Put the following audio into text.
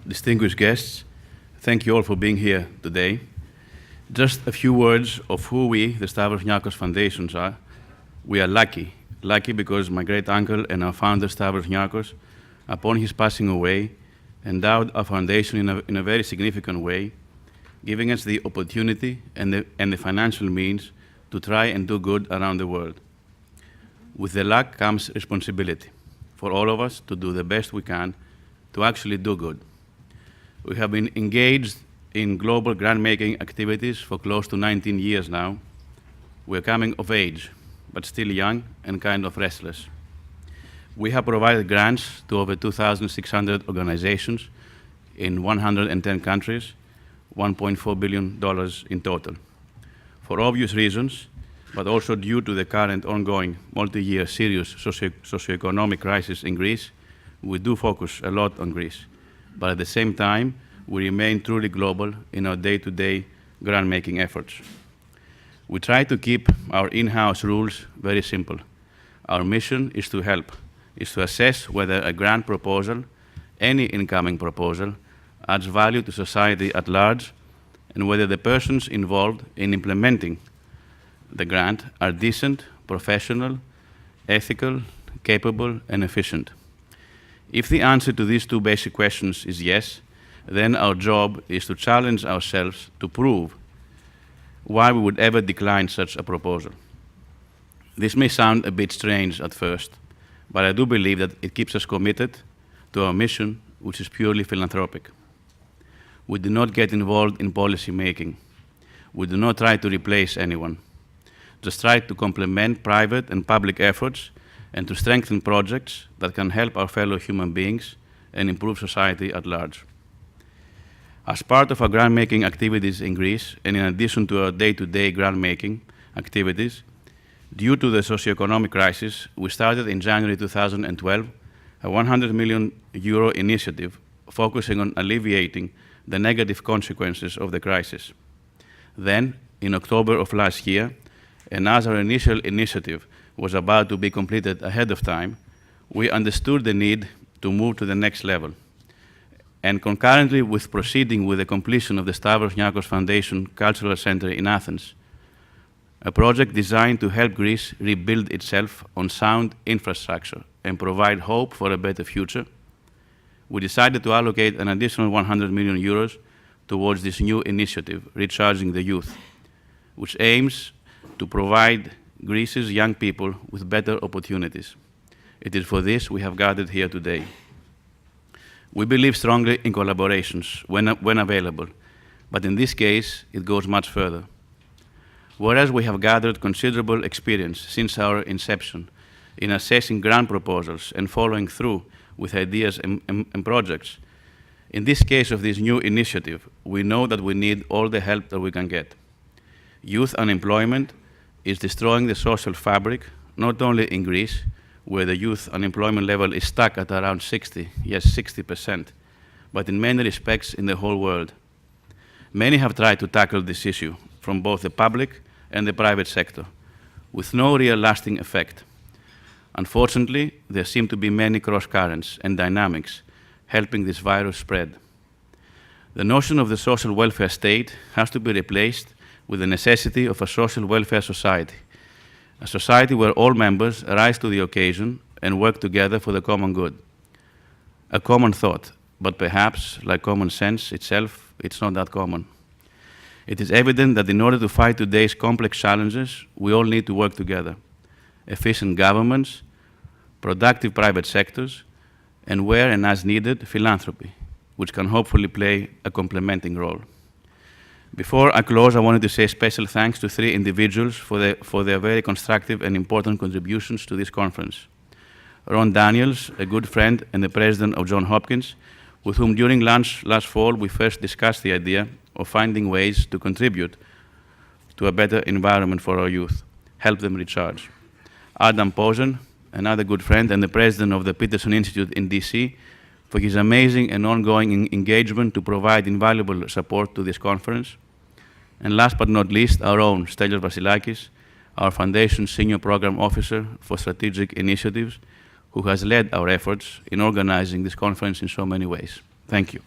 distinguished guests, thank you all for being here today. Just a few words of who we, the Stavros Niarchos Foundations, are. We are lucky because my great uncle and our founder, Stavros Niarchos, upon his passing away, endowed our foundation in a very significant way, giving us the opportunity and the financial means to try and do good around the world. With the luck comes responsibility for all of us to do the best we can to actually do good. We have been engaged in global grant-making activities for close to 19 years now. We're coming of age, but still young and kind of restless. We have provided grants to over 2,600 organizations in 110 countries, $1.4 billion in total. For obvious reasons, but also due to the current ongoing multi-year serious socioeconomic crisis in Greece, we do focus a lot on Greece. But at the same time, we remain truly global in our day-to-day grant-making efforts. We try to keep our in-house rules very simple. Our mission is to help, is to assess whether a grant proposal, any incoming proposal, adds value to society at large, and whether the persons involved in implementing the grant are decent, professional, ethical, capable, and efficient. If the answer to these two basic questions is yes, then our job is to challenge ourselves to prove why we would ever decline such a proposal. This may sound a bit strange at first, but I do believe that it keeps us committed to our mission, which is purely philanthropic. We do not get involved in policy making. We do not try to replace anyone. Just try to complement private and public efforts and to strengthen projects that can help our fellow human beings and improve society at large. As part of our grant-making activities in Greece, and in addition to our day-to-day grant-making activities, due to the socioeconomic crisis, we started in January 2012 a €100 million initiative focusing on alleviating the negative consequences of the crisis. Then, in October of last year, and as our initial initiative was about to be completed ahead of time, we understood the need to move to the next level. And concurrently with proceeding with the completion of the Stavros Niarchos Foundation Cultural Center in Athens, a project designed to help Greece rebuild itself on sound infrastructure and provide hope for a better future, we decided to allocate an additional €100 million towards this new initiative, Recharging the Youth, which aims to provide Greece's young people with better opportunities. It is for this we have gathered here today. We believe strongly in collaborations when available, but in this case, it goes much further. Whereas we have gathered considerable experience since our inception in assessing grant proposals and following through with ideas and projects, in this case of this new initiative, we know that we need all the help that we can get. Youth unemployment is destroying the social fabric, not only in Greece, where the youth unemployment level is stuck at around 60%, but in many respects in the whole world. Many have tried to tackle this issue from both the public and the private sector, with no real lasting effect. Unfortunately, there seem to be many cross-currents and dynamics helping this virus spread. The notion of the social welfare state has to be replaced with the necessity of a social welfare society, a society where all members rise to the occasion and work together for the common good. A common thought, but perhaps, like common sense itself, it's not that common. It is evident that in order to fight today's complex challenges, we all need to work together. Efficient governments, productive private sectors, and where and as needed, philanthropy, which can hopefully play a complementing role. Before I close, I wanted to say special thanks to three individuals for their very constructive and important contributions to this conference. Ron Daniels, a good friend and the president of Johns Hopkins, with whom during lunch last fall we first discussed the idea of finding ways to contribute to a better environment for our youth, help them recharge. Adam Posen, another good friend and the president of the Peterson Institute in DC, for his amazing and ongoing engagement to provide invaluable support to this conference. And last but not least, our own Stelios Vasilakis, our Foundation's Senior Program Officer for Strategic Initiatives, who has led our efforts in organizing this conference in so many ways. Thank you.